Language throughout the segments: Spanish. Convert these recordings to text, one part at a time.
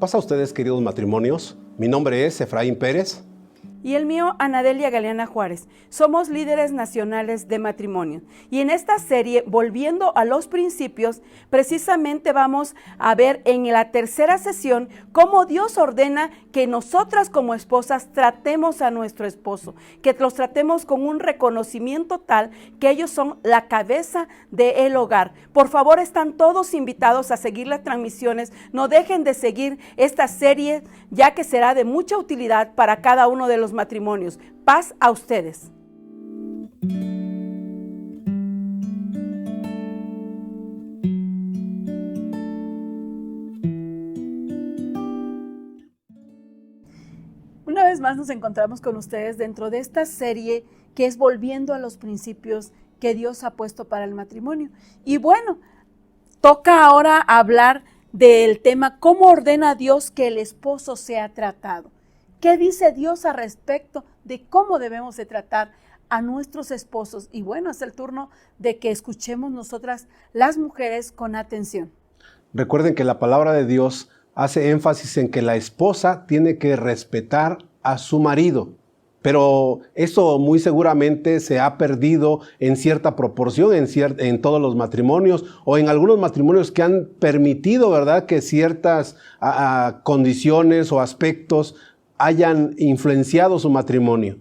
pasa a ustedes, queridos matrimonios? Mi nombre es Efraín Pérez. Y el mío, Anadelia Galeana Juárez. Somos líderes nacionales de matrimonio. Y en esta serie, volviendo a los principios, precisamente vamos a ver en la tercera sesión cómo Dios ordena que nosotras como esposas tratemos a nuestro esposo, que los tratemos con un reconocimiento tal que ellos son la cabeza del hogar. Por favor, están todos invitados a seguir las transmisiones. No dejen de seguir esta serie, ya que será de mucha utilidad para cada uno de los matrimonios. Paz a ustedes. Una vez más nos encontramos con ustedes dentro de esta serie que es volviendo a los principios que Dios ha puesto para el matrimonio. Y bueno, toca ahora hablar del tema cómo ordena Dios que el esposo sea tratado. ¿Qué dice Dios al respecto de cómo debemos de tratar a nuestros esposos? Y bueno, es el turno de que escuchemos nosotras las mujeres con atención. Recuerden que la palabra de Dios hace énfasis en que la esposa tiene que respetar a su marido. Pero eso muy seguramente se ha perdido en cierta proporción en todos los matrimonios o en algunos matrimonios que han permitido, ¿verdad?, que ciertas condiciones o aspectos hayan influenciado su matrimonio.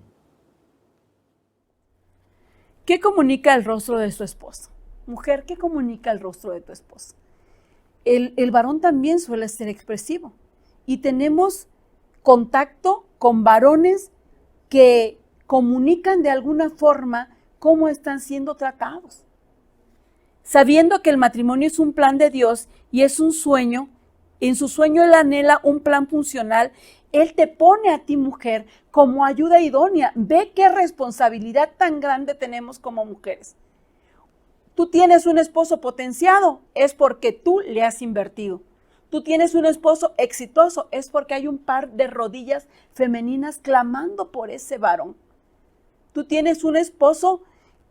¿Qué comunica el rostro de su esposo? Mujer, ¿qué comunica el rostro de tu esposo? El varón también suele ser expresivo y tenemos contacto con varones que comunican de alguna forma cómo están siendo tratados. Sabiendo que el matrimonio es un plan de Dios y es un sueño, en su sueño él anhela un plan funcional. Él te pone a ti, mujer, como ayuda idónea. Ve qué responsabilidad tan grande tenemos como mujeres. Tú tienes un esposo potenciado, es porque tú le has invertido. Tú tienes un esposo exitoso, es porque hay un par de rodillas femeninas clamando por ese varón. Tú tienes un esposo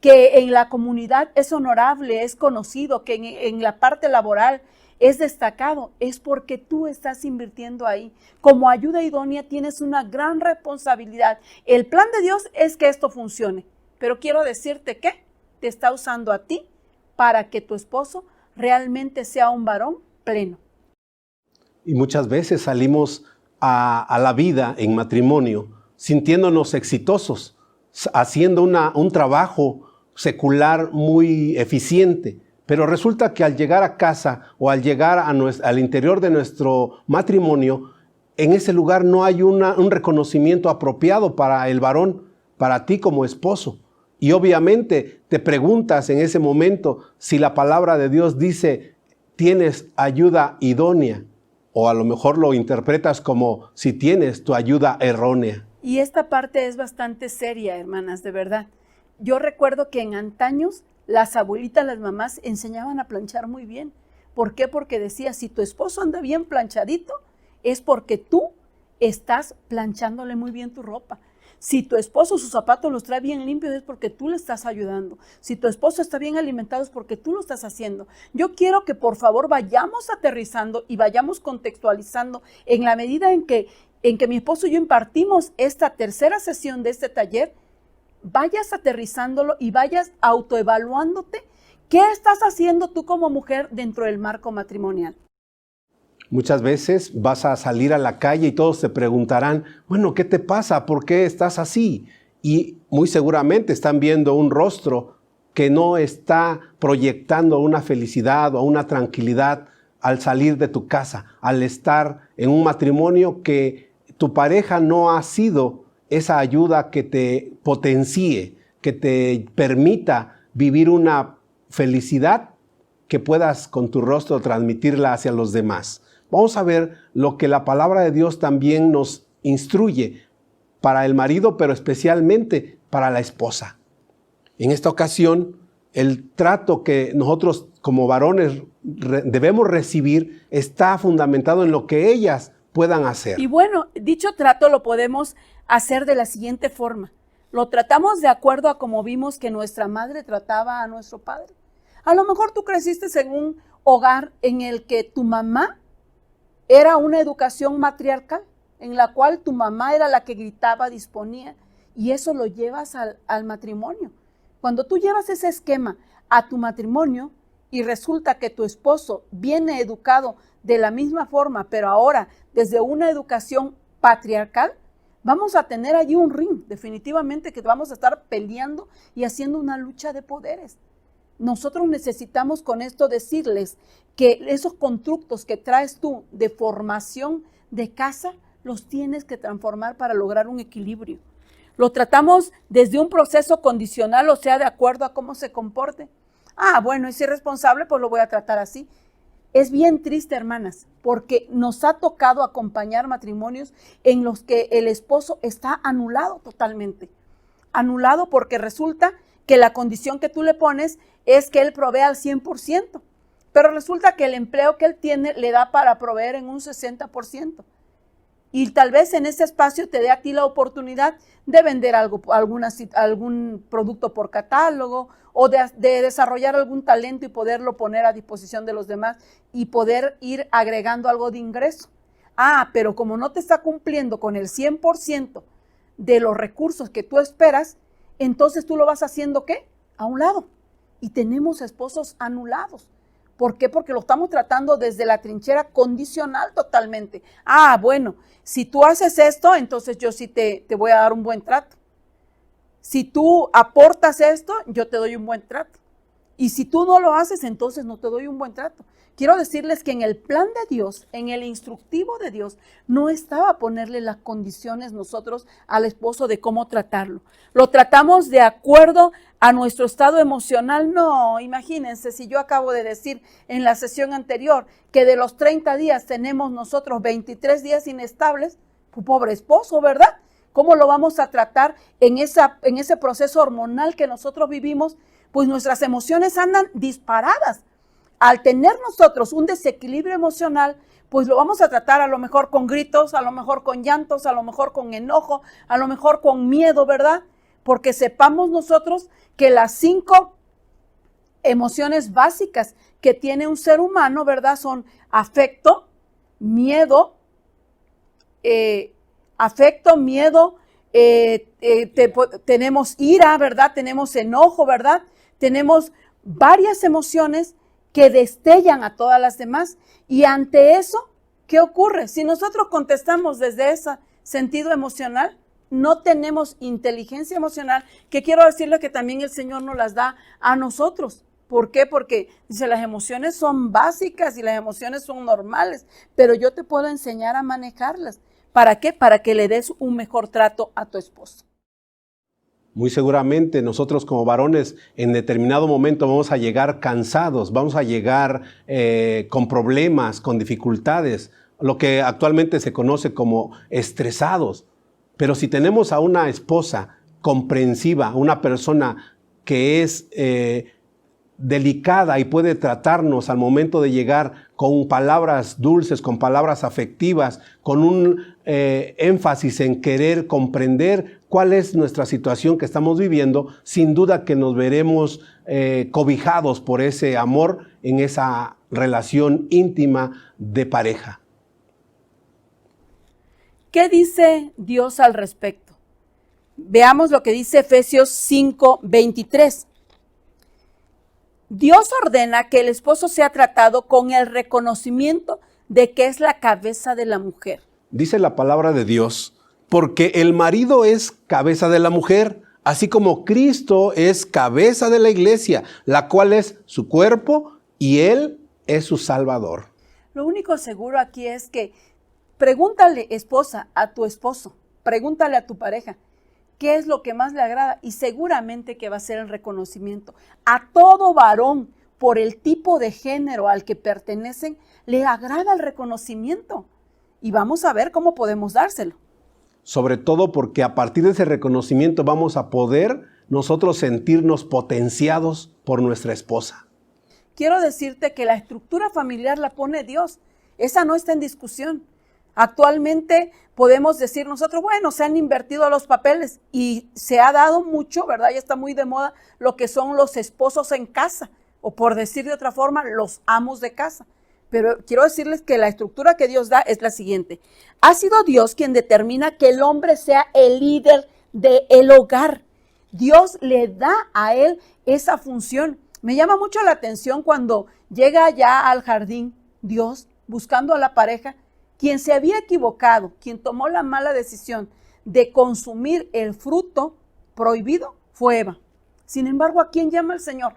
que en la comunidad es honorable, es conocido, que en la parte laboral es destacado, es porque tú estás invirtiendo ahí. Como ayuda idónea tienes una gran responsabilidad. El plan de Dios es que esto funcione, pero quiero decirte que te está usando a ti para que tu esposo realmente sea un varón pleno. Y muchas veces salimos a la vida en matrimonio sintiéndonos exitosos, haciendo un trabajo secular muy eficiente. Pero resulta que al llegar a casa o al llegar al interior de nuestro matrimonio, en ese lugar no hay un reconocimiento apropiado para el varón, para ti como esposo. Y obviamente te preguntas en ese momento si la palabra de Dios dice, tienes ayuda idónea, o a lo mejor lo interpretas como si tienes tu ayuda errónea. Y esta parte es bastante seria, hermanas, de verdad. Yo recuerdo que en antaños las abuelitas, las mamás enseñaban a planchar muy bien. ¿Por qué? Porque decía, si tu esposo anda bien planchadito, es porque tú estás planchándole muy bien tu ropa. Si tu esposo sus zapatos los trae bien limpios, es porque tú le estás ayudando. Si tu esposo está bien alimentado, es porque tú lo estás haciendo. Yo quiero que por favor vayamos aterrizando y vayamos contextualizando en la medida en que mi esposo y yo impartimos esta tercera sesión de este taller, vayas aterrizándolo y vayas autoevaluándote qué estás haciendo tú como mujer dentro del marco matrimonial. Muchas veces vas a salir a la calle y todos te preguntarán, bueno, ¿qué te pasa? ¿Por qué estás así? Y muy seguramente están viendo un rostro que no está proyectando una felicidad o una tranquilidad al salir de tu casa, al estar en un matrimonio que tu pareja no ha sido esa ayuda que te potencie, que te permita vivir una felicidad que puedas con tu rostro transmitirla hacia los demás. Vamos a ver lo que la palabra de Dios también nos instruye para el marido, pero especialmente para la esposa. En esta ocasión, el trato que nosotros como varones debemos recibir está fundamentado en lo que ellas puedan hacer. Y bueno, dicho trato lo podemos hacer de la siguiente forma. Lo tratamos de acuerdo a como vimos que nuestra madre trataba a nuestro padre. A lo mejor tú creciste en un hogar en el que tu mamá era una educación matriarcal, en la cual tu mamá era la que gritaba, disponía, y eso lo llevas al matrimonio. Cuando tú llevas ese esquema a tu matrimonio y resulta que tu esposo viene educado de la misma forma, pero ahora desde una educación patriarcal, vamos a tener allí un ring, definitivamente que vamos a estar peleando y haciendo una lucha de poderes. Nosotros necesitamos con esto decirles que esos constructos que traes tú de formación de casa, los tienes que transformar para lograr un equilibrio. Lo tratamos desde un proceso condicional, o sea, de acuerdo a cómo se comporte. Ah, bueno, es irresponsable, pues lo voy a tratar así. Es bien triste, hermanas, porque nos ha tocado acompañar matrimonios en los que el esposo está anulado totalmente. Anulado porque resulta que la condición que tú le pones es que él provea al 100%, pero resulta que el empleo que él tiene le da para proveer en un 60%. Y tal vez en ese espacio te dé a ti la oportunidad de vender algún producto por catálogo o de desarrollar algún talento y poderlo poner a disposición de los demás y poder ir agregando algo de ingreso. Ah, pero como no te está cumpliendo con el 100% de los recursos que tú esperas, entonces tú lo vas haciendo, ¿qué? A un lado. Y tenemos esposos anulados. ¿Por qué? Porque lo estamos tratando desde la trinchera condicional totalmente. Ah, bueno, si tú haces esto, entonces yo sí te voy a dar un buen trato. Si tú aportas esto, yo te doy un buen trato. Y si tú no lo haces, entonces no te doy un buen trato. Quiero decirles que en el plan de Dios, en el instructivo de Dios, no estaba ponerle las condiciones nosotros al esposo de cómo tratarlo. Lo tratamos de acuerdo a nuestro estado emocional. No, imagínense, si yo acabo de decir en la sesión anterior que de los 30 días tenemos nosotros 23 días inestables, pues pobre esposo, ¿verdad? ¿Cómo lo vamos a tratar en ese proceso hormonal que nosotros vivimos? Pues nuestras emociones andan disparadas. Al tener nosotros un desequilibrio emocional, pues lo vamos a tratar a lo mejor con gritos, a lo mejor con llantos, a lo mejor con enojo, a lo mejor con miedo, ¿verdad? Porque sepamos nosotros que las 5 emociones básicas que tiene un ser humano, ¿verdad? Son afecto, miedo, tenemos ira, ¿verdad? Tenemos enojo, ¿verdad? Tenemos varias emociones que destellan a todas las demás. Y ante eso, ¿qué ocurre? Si nosotros contestamos desde ese sentido emocional, no tenemos inteligencia emocional, que quiero decirle que también el Señor nos las da a nosotros. ¿Por qué? Porque dice, las emociones son básicas y las emociones son normales, pero yo te puedo enseñar a manejarlas. ¿Para qué? Para que le des un mejor trato a tu esposo. Muy seguramente nosotros como varones en determinado momento vamos a llegar cansados, vamos a llegar con problemas, con dificultades, lo que actualmente se conoce como estresados. Pero si tenemos a una esposa comprensiva, una persona que es delicada y puede tratarnos al momento de llegar con palabras dulces, con palabras afectivas, con un énfasis en querer comprender cuál es nuestra situación que estamos viviendo, sin duda que nos veremos cobijados por ese amor en esa relación íntima de pareja. ¿Qué dice Dios al respecto? Veamos lo que dice Efesios 5:23. Dios ordena que el esposo sea tratado con el reconocimiento de que es la cabeza de la mujer. Dice la palabra de Dios, porque el marido es cabeza de la mujer, así como Cristo es cabeza de la iglesia, la cual es su cuerpo y Él es su Salvador. Lo único seguro aquí es que pregúntale, esposa, a tu esposo, pregúntale a tu pareja, ¿qué es lo que más le agrada? Y seguramente que va a ser el reconocimiento. A todo varón, por el tipo de género al que pertenecen, le agrada el reconocimiento. Y vamos a ver cómo podemos dárselo. Sobre todo porque a partir de ese reconocimiento vamos a poder nosotros sentirnos potenciados por nuestra esposa. Quiero decirte que la estructura familiar la pone Dios. Esa no está en discusión. Actualmente podemos decir nosotros, bueno, se han invertido los papeles y se ha dado mucho, ¿verdad? Ya está muy de moda lo que son los esposos en casa, o por decir de otra forma, los amos de casa. Pero quiero decirles que la estructura que Dios da es la siguiente. Ha sido Dios quien determina que el hombre sea el líder del hogar. Dios le da a él esa función. Me llama mucho la atención cuando llega ya al jardín Dios buscando a la pareja, quien se había equivocado, quien tomó la mala decisión de consumir el fruto prohibido fue Eva. Sin embargo, ¿a quién llama el Señor?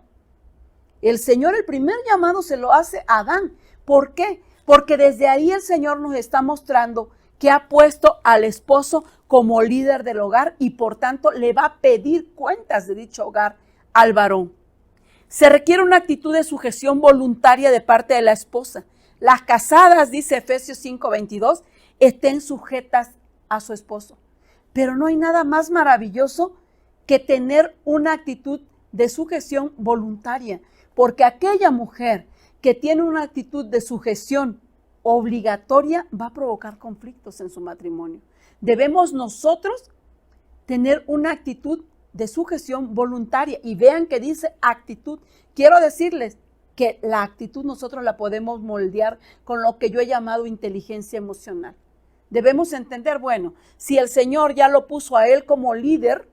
El Señor, el primer llamado se lo hace a Adán. ¿Por qué? Porque desde ahí el Señor nos está mostrando que ha puesto al esposo como líder del hogar y por tanto le va a pedir cuentas de dicho hogar al varón. Se requiere una actitud de sujeción voluntaria de parte de la esposa. Las casadas, dice Efesios 5:22, estén sujetas a su esposo. Pero no hay nada más maravilloso que tener una actitud de sujeción voluntaria, porque aquella mujer que tiene una actitud de sujeción obligatoria va a provocar conflictos en su matrimonio. Debemos nosotros tener una actitud de sujeción voluntaria. Y vean que dice actitud. Quiero decirles que la actitud nosotros la podemos moldear con lo que yo he llamado inteligencia emocional. Debemos entender, bueno, si el Señor ya lo puso a él como líder,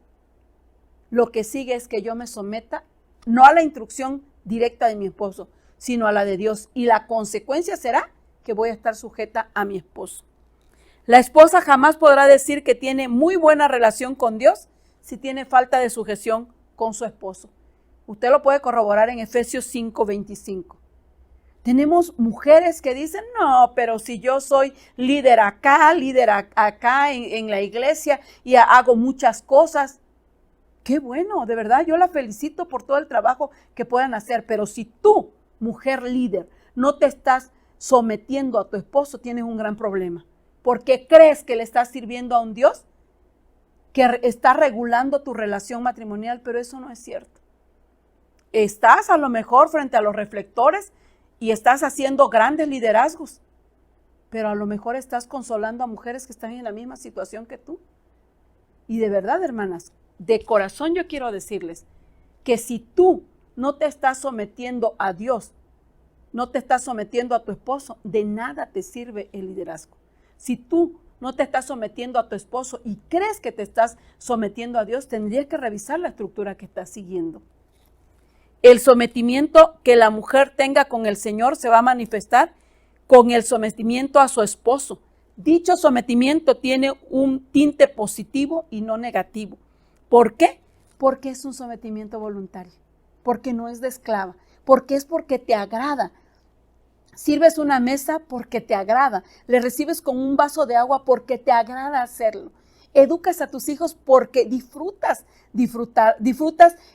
lo que sigue es que yo me someta no a la instrucción directa de mi esposo, sino a la de Dios. Y la consecuencia será que voy a estar sujeta a mi esposo. La esposa jamás podrá decir que tiene muy buena relación con Dios si tiene falta de sujeción con su esposo. Usted lo puede corroborar en Efesios 5:25. Tenemos mujeres que dicen, no, pero si yo soy líder acá en la iglesia y hago muchas cosas. Qué bueno, de verdad, yo la felicito por todo el trabajo que puedan hacer. Pero si tú, mujer líder, no te estás sometiendo a tu esposo, tienes un gran problema. Porque crees que le estás sirviendo a un Dios que está regulando tu relación matrimonial, pero eso no es cierto. Estás a lo mejor frente a los reflectores y estás haciendo grandes liderazgos, pero a lo mejor estás consolando a mujeres que están en la misma situación que tú. Y de verdad, hermanas, de corazón yo quiero decirles que si tú no te estás sometiendo a Dios, no te estás sometiendo a tu esposo, de nada te sirve el liderazgo. Si tú no te estás sometiendo a tu esposo y crees que te estás sometiendo a Dios, tendrías que revisar la estructura que estás siguiendo. El sometimiento que la mujer tenga con el Señor se va a manifestar con el sometimiento a su esposo. Dicho sometimiento tiene un tinte positivo y no negativo. ¿Por qué? Porque es un sometimiento voluntario, porque no es de esclava, porque es porque te agrada. Sirves una mesa porque te agrada, le recibes con un vaso de agua porque te agrada hacerlo. Educas a tus hijos porque disfrutas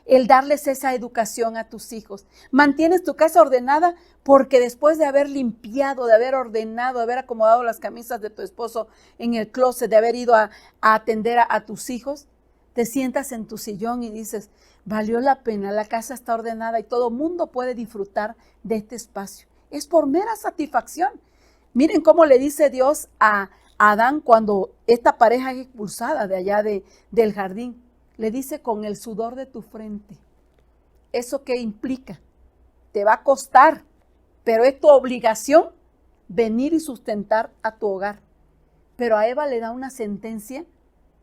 el darles esa educación a tus hijos. Mantienes tu casa ordenada porque después de haber limpiado, de haber ordenado, de haber acomodado las camisas de tu esposo en el closet, de haber ido a atender a tus hijos, te sientas en tu sillón y dices, valió la pena, la casa está ordenada y todo mundo puede disfrutar de este espacio. Es por mera satisfacción. Miren cómo le dice Dios a Adán cuando esta pareja es expulsada de allá del jardín. Le dice con el sudor de tu frente. ¿Eso qué implica? Te va a costar, pero es tu obligación venir y sustentar a tu hogar. Pero a Eva le da una sentencia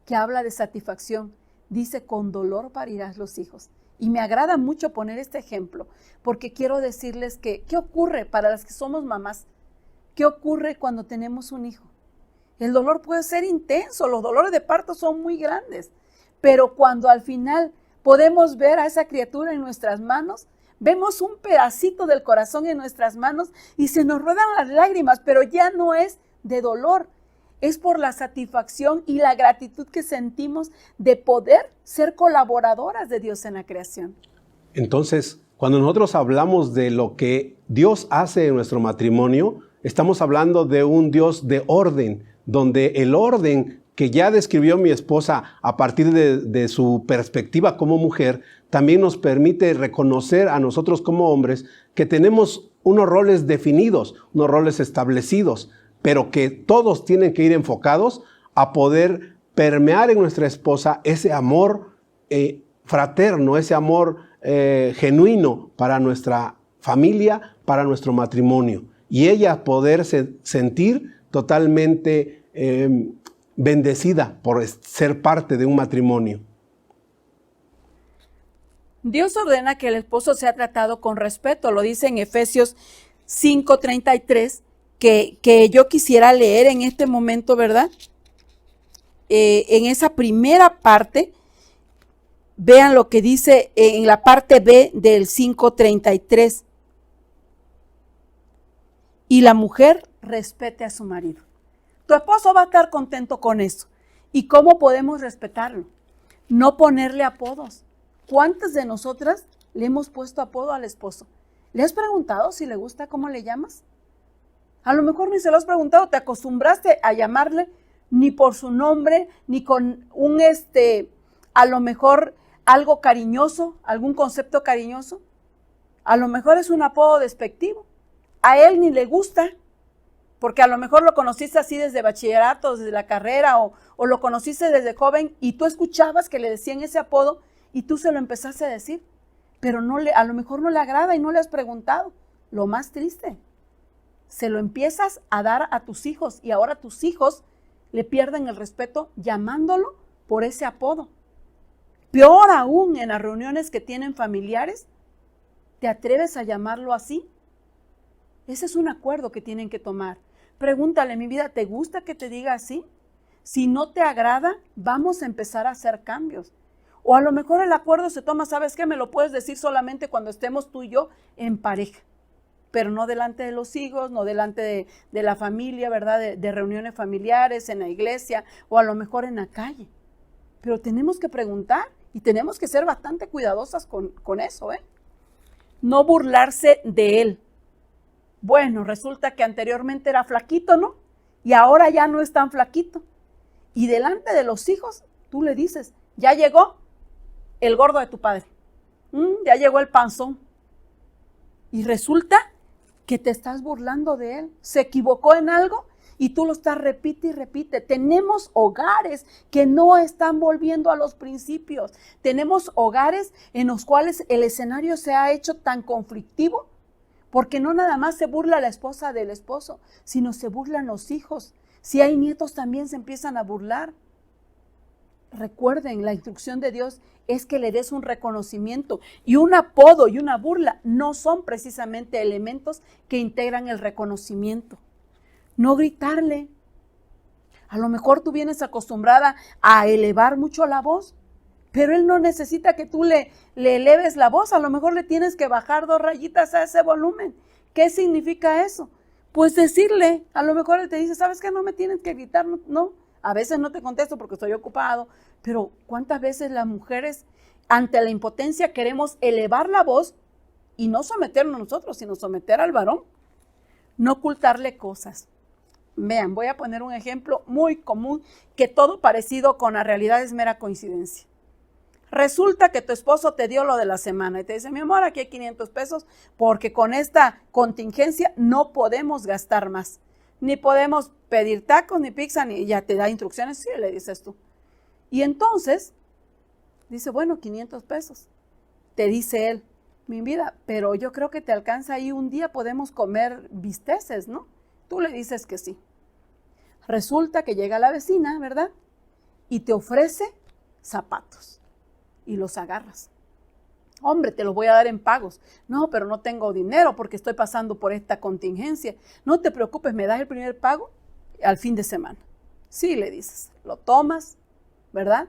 que habla de satisfacción. Dice, con dolor parirás los hijos. Y me agrada mucho poner este ejemplo, porque quiero decirles que, ¿qué ocurre para las que somos mamás? ¿Qué ocurre cuando tenemos un hijo? El dolor puede ser intenso, los dolores de parto son muy grandes, pero cuando al final podemos ver a esa criatura en nuestras manos, vemos un pedacito del corazón en nuestras manos y se nos ruedan las lágrimas, pero ya no es de dolor, es por la satisfacción y la gratitud que sentimos de poder ser colaboradoras de Dios en la creación. Entonces, cuando nosotros hablamos de lo que Dios hace en nuestro matrimonio, estamos hablando de un Dios de orden, donde el orden que ya describió mi esposa a partir de su perspectiva como mujer, también nos permite reconocer a nosotros como hombres que tenemos unos roles definidos, unos roles establecidos, pero que todos tienen que ir enfocados a poder permear en nuestra esposa ese amor fraterno, ese amor genuino para nuestra familia, para nuestro matrimonio. y ella poderse sentir totalmente bendecida por ser parte de un matrimonio. Dios ordena que el esposo sea tratado con respeto, lo dice en Efesios 5:33, que yo quisiera leer en este momento, ¿verdad? En esa primera parte, vean lo que dice en la parte B del 5:33. Y la mujer respete a su marido. Tu esposo va a estar contento con eso. ¿Y cómo podemos respetarlo? No ponerle apodos. ¿Cuántas de nosotras le hemos puesto apodo al esposo? ¿Le has preguntado si le gusta cómo le llamas? A lo mejor ni se lo has preguntado, te acostumbraste a llamarle ni por su nombre, ni con un a lo mejor algo cariñoso, algún concepto cariñoso. A lo mejor es un apodo despectivo. A él ni le gusta, porque a lo mejor lo conociste así desde bachillerato, desde la carrera, o lo conociste desde joven y tú escuchabas que le decían ese apodo y tú se lo empezaste a decir, pero a lo mejor no le agrada y no le has preguntado. Lo más triste, se lo empiezas a dar a tus hijos y ahora tus hijos le pierden el respeto llamándolo por ese apodo. Peor aún, en las reuniones que tienen familiares, ¿te atreves a llamarlo así? Ese es un acuerdo que tienen que tomar. Pregúntale, mi vida, ¿te gusta que te diga así? Si no te agrada, vamos a empezar a hacer cambios. O a lo mejor el acuerdo se toma, ¿sabes qué? Me lo puedes decir solamente cuando estemos tú y yo en pareja, pero no delante de los hijos, no delante de la familia, ¿verdad? De reuniones familiares, en la iglesia o a lo mejor en la calle. Pero tenemos que preguntar y tenemos que ser bastante cuidadosas con eso, ¿eh? No burlarse de él. Bueno, resulta que anteriormente era flaquito, ¿no? Y ahora ya no es tan flaquito. Y delante de los hijos, tú le dices, ya llegó el gordo de tu padre. Ya llegó el panzón. Y resulta que te estás burlando de él. Se equivocó en algo y tú lo estás repite y repite. Tenemos hogares que no están volviendo a los principios. Tenemos hogares en los cuales el escenario se ha hecho tan conflictivo porque no nada más se burla la esposa del esposo, sino se burlan los hijos. Si hay nietos también se empiezan a burlar. Recuerden, la instrucción de Dios es que le des un reconocimiento y un apodo y una burla no son precisamente elementos que integran el reconocimiento. No gritarle. A lo mejor tú vienes acostumbrada a elevar mucho la voz, pero él no necesita que tú le eleves la voz. A lo mejor le tienes que bajar 2 rayitas a ese volumen. ¿Qué significa eso? Pues decirle, a lo mejor él te dice, ¿sabes qué? No me tienes que gritar, no. A veces no te contesto porque estoy ocupado, pero ¿cuántas veces las mujeres ante la impotencia queremos elevar la voz y no someternos nosotros, sino someter al varón? No ocultarle cosas. Vean, voy a poner un ejemplo muy común que todo parecido con la realidad es mera coincidencia. Resulta que tu esposo te dio lo de la semana y te dice, mi amor, aquí hay 500 pesos porque con esta contingencia no podemos gastar más. Ni podemos pedir tacos, ni pizza, ni ya te da instrucciones, sí, le dices tú. Y entonces, dice, bueno, 500 pesos. Te dice él, mi vida, pero yo creo que te alcanza ahí un día, podemos comer bisteces, ¿no? Tú le dices que sí. Resulta que llega la vecina, ¿verdad? Y te ofrece zapatos y los agarras. Hombre, te los voy a dar en pagos. No, pero no tengo dinero porque estoy pasando por esta contingencia. No te preocupes, me das el primer pago al fin de semana. Sí, le dices, lo tomas, ¿verdad?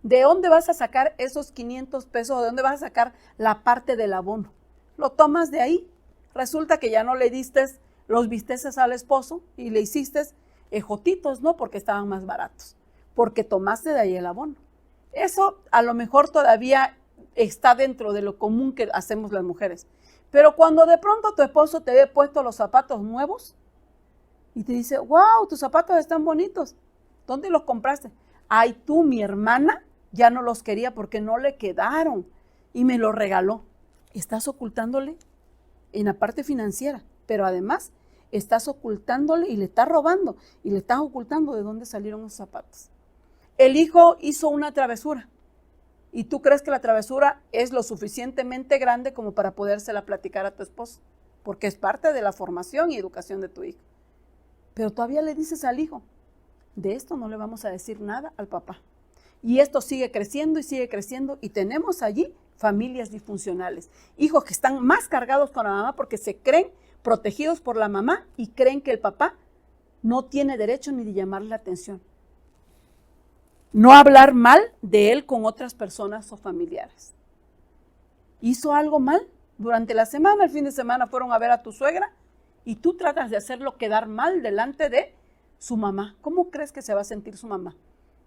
¿De dónde vas a sacar esos 500 pesos? ¿De dónde vas a sacar la parte del abono? Lo tomas de ahí. Resulta que ya no le diste los bisteces al esposo y le hiciste ejotitos, ¿no? Porque estaban más baratos. Porque tomaste de ahí el abono. Eso a lo mejor todavía está dentro de lo común que hacemos las mujeres. Pero cuando de pronto tu esposo te ve puesto los zapatos nuevos y te dice, wow, tus zapatos están bonitos. ¿Dónde los compraste? Ay, tú, mi hermana, ya no los quería porque no le quedaron y me los regaló. Estás ocultándole en la parte financiera, pero además estás ocultándole y le estás robando y le estás ocultando de dónde salieron los zapatos. El hijo hizo una travesura y tú crees que la travesura es lo suficientemente grande como para podérsela platicar a tu esposo. porque es parte de la formación y educación de tu hijo. Pero todavía le dices al hijo, de esto no le vamos a decir nada al papá. Y esto sigue creciendo y tenemos allí familias disfuncionales, hijos que están más cargados con la mamá porque se creen protegidos por la mamá y creen que el papá no tiene derecho ni de llamarle la atención. No hablar mal de él con otras personas o familiares. ¿Hizo algo mal? Durante la semana, el fin de semana fueron a ver a tu suegra y tú tratas de hacerlo quedar mal delante de su mamá. ¿Cómo crees que se va a sentir su mamá?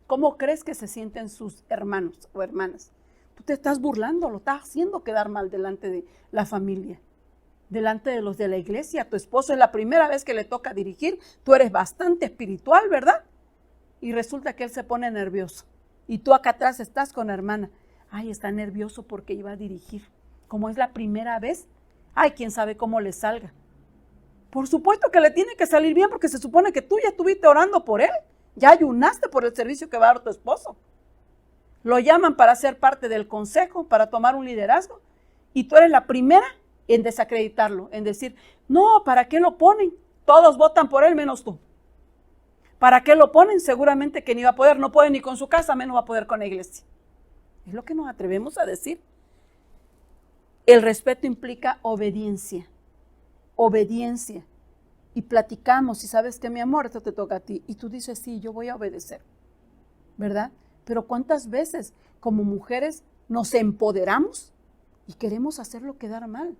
¿Cómo crees que se sienten sus hermanos o hermanas? Tú te estás burlando, lo estás haciendo quedar mal delante de la familia, delante de los de la iglesia. Tu esposo es la primera vez que le toca dirigir, tú eres bastante espiritual, ¿verdad? Y resulta que él se pone nervioso. Y tú acá atrás estás con la hermana. Ay, está nervioso porque iba a dirigir. Como es la primera vez, ay, quién sabe cómo le salga. Por supuesto que le tiene que salir bien porque se supone que tú ya estuviste orando por él. Ya ayunaste por el servicio que va a dar tu esposo. Lo llaman para ser parte del consejo, para tomar un liderazgo. Y tú eres la primera en desacreditarlo, en decir, no, ¿para qué lo ponen? Todos votan por él menos tú. ¿Para qué lo ponen? Seguramente que ni va a poder, no puede ni con su casa, menos va a poder con la iglesia. Es lo que nos atrevemos a decir. El respeto implica obediencia. Obediencia. Y platicamos, y sabes que mi amor, esto te toca a ti. Y tú dices, sí, yo voy a obedecer. ¿Verdad? Pero ¿cuántas veces como mujeres nos empoderamos y queremos hacerlo quedar mal?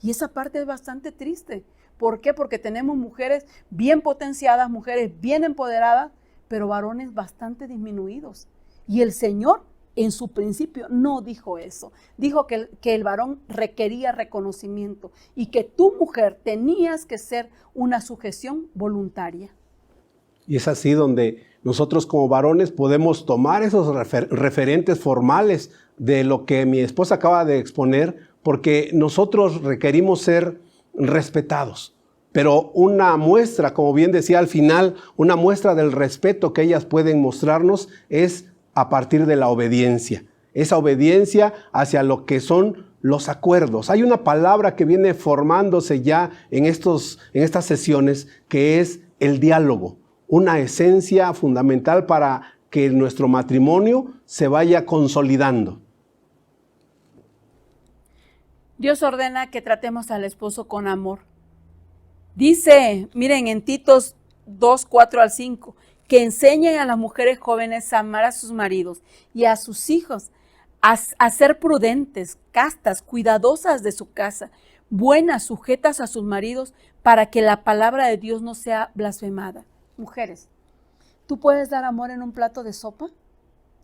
Y esa parte es bastante triste. ¿Por qué? Porque tenemos mujeres bien potenciadas, mujeres bien empoderadas, pero varones bastante disminuidos. Y el Señor en su principio no dijo eso. Dijo que el varón requería reconocimiento y que tu mujer tenías que ser una sujeción voluntaria. Y es así donde nosotros como varones podemos tomar esos referentes formales de lo que mi esposa acaba de exponer, porque nosotros requerimos ser respetados. Pero una muestra, como bien decía al final, una muestra del respeto que ellas pueden mostrarnos es a partir de la obediencia. Esa obediencia hacia lo que son los acuerdos. Hay una palabra que viene formándose ya en estas sesiones, que es el diálogo. Una esencia fundamental para que nuestro matrimonio se vaya consolidando. Dios ordena que tratemos al esposo con amor. Dice, miren, en Titos 2, 4 al 5, que enseñen a las mujeres jóvenes a amar a sus maridos y a sus hijos, a ser prudentes, castas, cuidadosas de su casa, buenas, sujetas a sus maridos, para que la palabra de Dios no sea blasfemada. Mujeres, ¿tú puedes dar amor en un plato de sopa?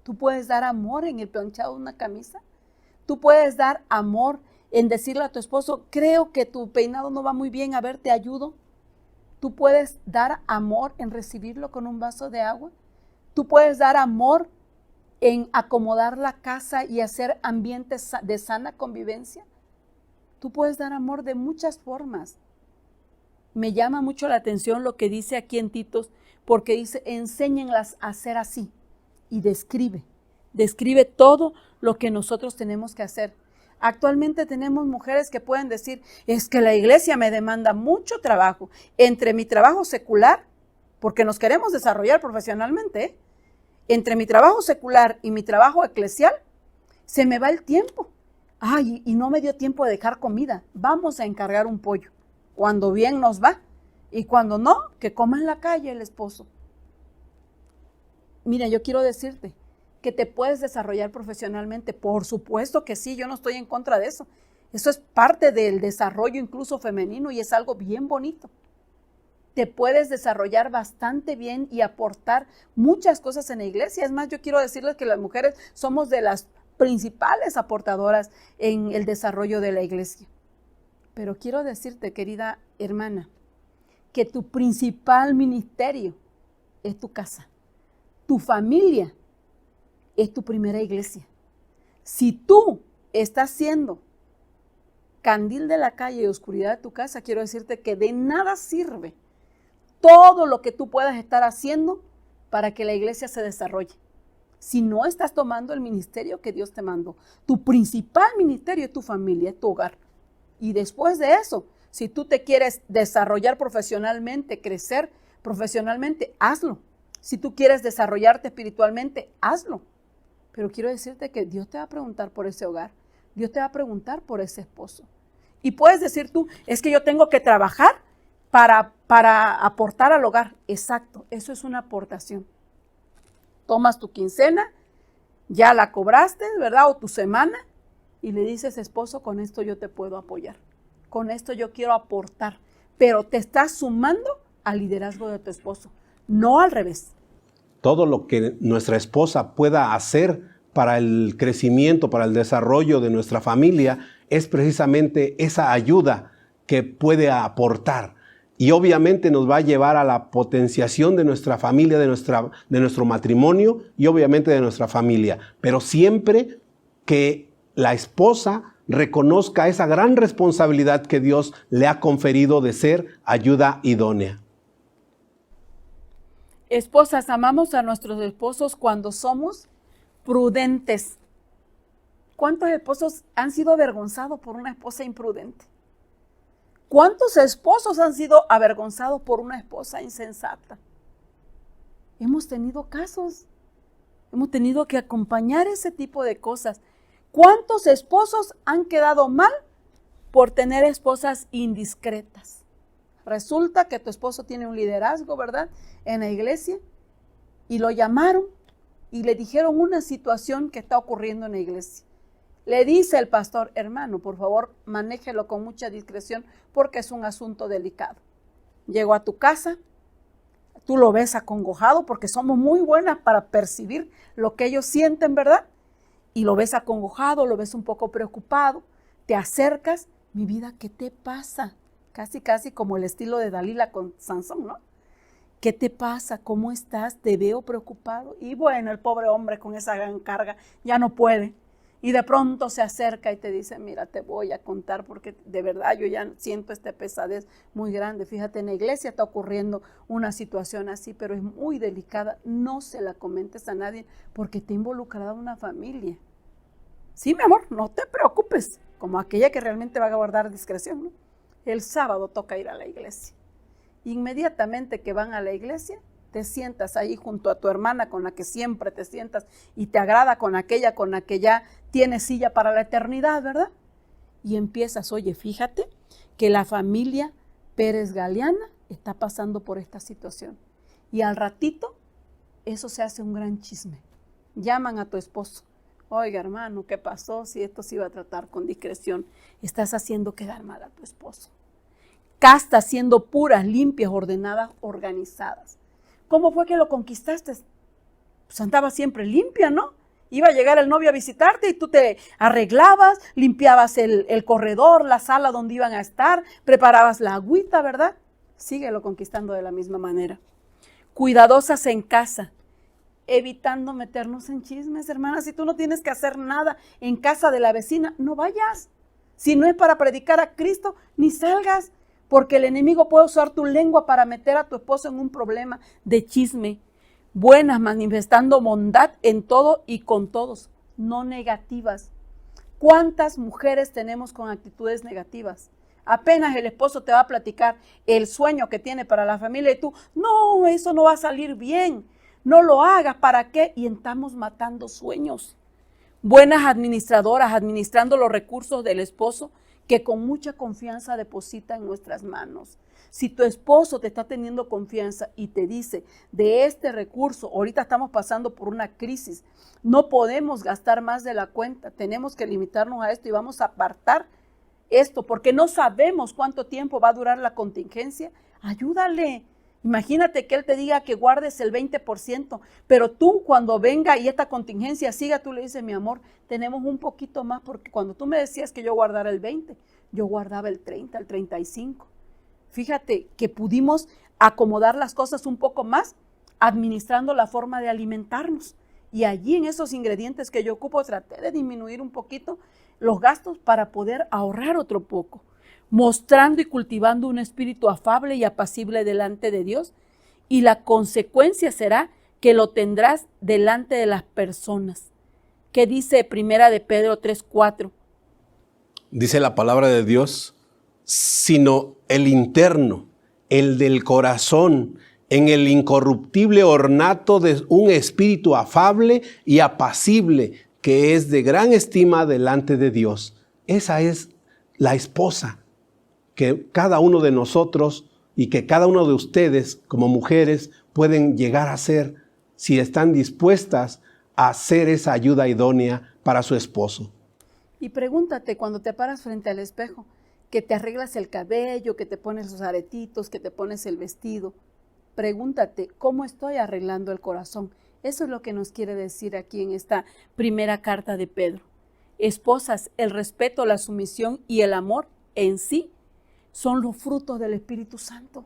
¿Tú puedes dar amor en el planchado de una camisa? ¿Tú puedes dar amor en decirle a tu esposo, creo que tu peinado no va muy bien, a ver, te ayudo? ¿Tú puedes dar amor en recibirlo con un vaso de agua? ¿Tú puedes dar amor en acomodar la casa y hacer ambientes de sana convivencia? Tú puedes dar amor de muchas formas. Me llama mucho la atención lo que dice aquí en Titos, porque dice, enséñenlas a hacer así. Y describe todo lo que nosotros tenemos que hacer. Actualmente tenemos mujeres que pueden decir, es que la iglesia me demanda mucho trabajo. Entre mi trabajo secular, porque nos queremos desarrollar profesionalmente, entre mi trabajo secular y mi trabajo eclesial, se me va el tiempo. Ay, y no me dio tiempo de dejar comida. Vamos a encargar un pollo. Cuando bien nos va. Y cuando no, que coma en la calle el esposo. Mira, yo quiero decirte que te puedes desarrollar profesionalmente. Por supuesto que sí, yo no estoy en contra de eso. Eso es parte del desarrollo incluso femenino y es algo bien bonito. Te puedes desarrollar bastante bien y aportar muchas cosas en la iglesia. Es más, yo quiero decirles que las mujeres somos de las principales aportadoras en el desarrollo de la iglesia. Pero quiero decirte, querida hermana, que tu principal ministerio es tu casa. Tu familia es tu primera iglesia. Si tú estás siendo candil de la calle y oscuridad de tu casa, quiero decirte que de nada sirve todo lo que tú puedas estar haciendo para que la iglesia se desarrolle. Si no estás tomando el ministerio que Dios te mandó, tu principal ministerio es tu familia, es tu hogar. Y después de eso, Si tú te quieres desarrollar profesionalmente, crecer profesionalmente, hazlo. Si tú quieres desarrollarte espiritualmente, hazlo. Pero quiero decirte que Dios te va a preguntar por ese hogar. Dios te va a preguntar por ese esposo. Y puedes decir tú, es que yo tengo que trabajar para aportar al hogar. Exacto, eso es una aportación. Tomas tu quincena, ya la cobraste, ¿verdad? O tu semana, y le dices, esposo, con esto yo te puedo apoyar. Con esto yo quiero aportar. Pero te estás sumando al liderazgo de tu esposo, no al revés. Todo lo que nuestra esposa pueda hacer para el crecimiento, para el desarrollo de nuestra familia, es precisamente esa ayuda que puede aportar. Y obviamente nos va a llevar a la potenciación de nuestra familia, de nuestro matrimonio y obviamente de nuestra familia. Pero siempre que la esposa reconozca esa gran responsabilidad que Dios le ha conferido de ser ayuda idónea. Esposas, amamos a nuestros esposos cuando somos prudentes. ¿Cuántos esposos han sido avergonzados por una esposa imprudente? ¿Cuántos esposos han sido avergonzados por una esposa insensata? Hemos tenido casos. Hemos tenido que acompañar ese tipo de cosas. ¿Cuántos esposos han quedado mal por tener esposas indiscretas? Resulta que tu esposo tiene un liderazgo, ¿verdad?, en la iglesia, y lo llamaron y le dijeron una situación que está ocurriendo en la iglesia. Le dice el pastor, hermano, por favor, manéjelo con mucha discreción porque es un asunto delicado. Llegó a tu casa, tú lo ves acongojado porque somos muy buenas para percibir lo que ellos sienten, ¿verdad? Y lo ves acongojado, lo ves un poco preocupado, te acercas, mi vida, ¿qué te pasa? Casi como el estilo de Dalila con Sansón, ¿no? ¿Qué te pasa? ¿Cómo estás? Te veo preocupado. Y bueno, el pobre hombre con esa gran carga ya no puede. Y de pronto se acerca y te dice, mira, te voy a contar porque de verdad yo ya siento esta pesadez muy grande. Fíjate, en la iglesia está ocurriendo una situación así, pero es muy delicada. No se la comentes a nadie porque te ha involucrado una familia. Sí, mi amor, no te preocupes, como aquella que realmente va a guardar discreción, ¿no? El sábado toca ir a la iglesia. Inmediatamente que van a la iglesia, te sientas ahí junto a tu hermana con la que siempre te sientas y te agrada con la que ya tienes silla para la eternidad, ¿verdad? Y empiezas, oye, fíjate que la familia Pérez Galeana está pasando por esta situación. Y al ratito, eso se hace un gran chisme. Llaman a tu esposo. Oiga, hermano, ¿qué pasó? Si esto se iba a tratar con discreción, estás haciendo quedar mal a tu esposo. Castas siendo puras, limpias, ordenadas, organizadas. ¿Cómo fue que lo conquistaste? Pues andaba siempre limpia, ¿no? Iba a llegar el novio a visitarte y tú te arreglabas, limpiabas el corredor, la sala donde iban a estar, preparabas la agüita, ¿verdad? Síguelo conquistando de la misma manera. Cuidadosas en casa, evitando meternos en chismes, hermanas. Si tú no tienes que hacer nada en casa de la vecina, no vayas. Si no es para predicar a Cristo, ni salgas, porque el enemigo puede usar tu lengua para meter a tu esposo en un problema de chisme. Buenas, manifestando bondad en todo y con todos, no negativas. ¿Cuántas mujeres tenemos con actitudes negativas? Apenas el esposo te va a platicar el sueño que tiene para la familia y tú, no, eso no va a salir bien, no lo hagas, ¿para qué? Y estamos matando sueños. Buenas administradoras, administrando los recursos del esposo que con mucha confianza deposita en nuestras manos. Si tu esposo te está teniendo confianza y te dice, de este recurso, ahorita estamos pasando por una crisis, no podemos gastar más de la cuenta, tenemos que limitarnos a esto y vamos a apartar esto, porque no sabemos cuánto tiempo va a durar la contingencia, ayúdale. Imagínate que él te diga que guardes el 20%, pero tú cuando venga y esta contingencia siga, tú le dices, mi amor, tenemos un poquito más, porque cuando tú me decías que yo guardara el 20, yo guardaba el 30, el 35. Fíjate que pudimos acomodar las cosas un poco más, administrando la forma de alimentarnos. Y allí en esos ingredientes que yo ocupo, traté de disminuir un poquito los gastos para poder ahorrar otro poco, mostrando y cultivando un espíritu afable y apacible delante de Dios, y la consecuencia será que lo tendrás delante de las personas. ¿Qué dice Primera de Pedro 3:4? Dice la palabra de Dios, sino el interno, el del corazón, en el incorruptible ornato de un espíritu afable y apacible, que es de gran estima delante de Dios. Esa es la esposa que cada uno de nosotros y que cada uno de ustedes como mujeres pueden llegar a ser si están dispuestas a hacer esa ayuda idónea para su esposo. Y pregúntate cuando te paras frente al espejo, que te arreglas el cabello, que te pones los aretitos, que te pones el vestido. Pregúntate, ¿cómo estoy arreglando el corazón? Eso es lo que nos quiere decir aquí en esta primera carta de Pedro. Esposas, el respeto, la sumisión y el amor en sí son los frutos del Espíritu Santo.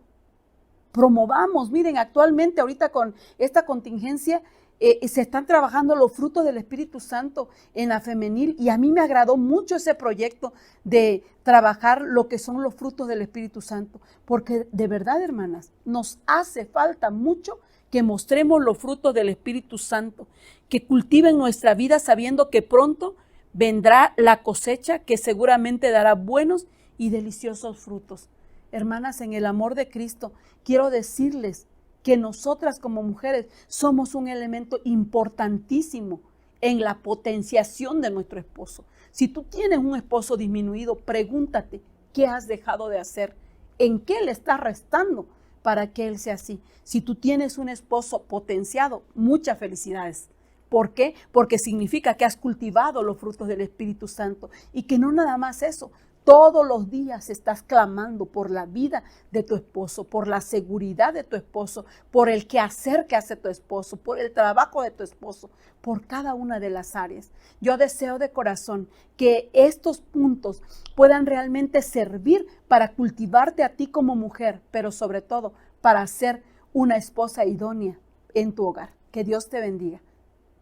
Promovamos, miren, actualmente ahorita con esta contingencia se están trabajando los frutos del Espíritu Santo en la femenil y a mí me agradó mucho ese proyecto de trabajar lo que son los frutos del Espíritu Santo, porque de verdad, hermanas, nos hace falta mucho que mostremos los frutos del Espíritu Santo, que cultiven nuestra vida sabiendo que pronto vendrá la cosecha que seguramente dará buenos y deliciosos frutos. Hermanas, en el amor de Cristo, quiero decirles que nosotras como mujeres somos un elemento importantísimo en la potenciación de nuestro esposo. Si tú tienes un esposo disminuido, pregúntate, ¿qué has dejado de hacer? ¿En qué le estás restando para que él sea así? Si tú tienes un esposo potenciado, muchas felicidades. ¿Por qué? Porque significa que has cultivado los frutos del Espíritu Santo y que no nada más eso. Todos los días estás clamando por la vida de tu esposo, por la seguridad de tu esposo, por el quehacer que hace tu esposo, por el trabajo de tu esposo, por cada una de las áreas. Yo deseo de corazón que estos puntos puedan realmente servir para cultivarte a ti como mujer, pero sobre todo para ser una esposa idónea en tu hogar. Que Dios te bendiga.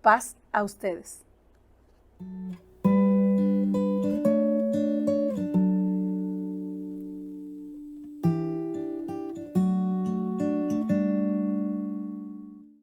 Paz a ustedes.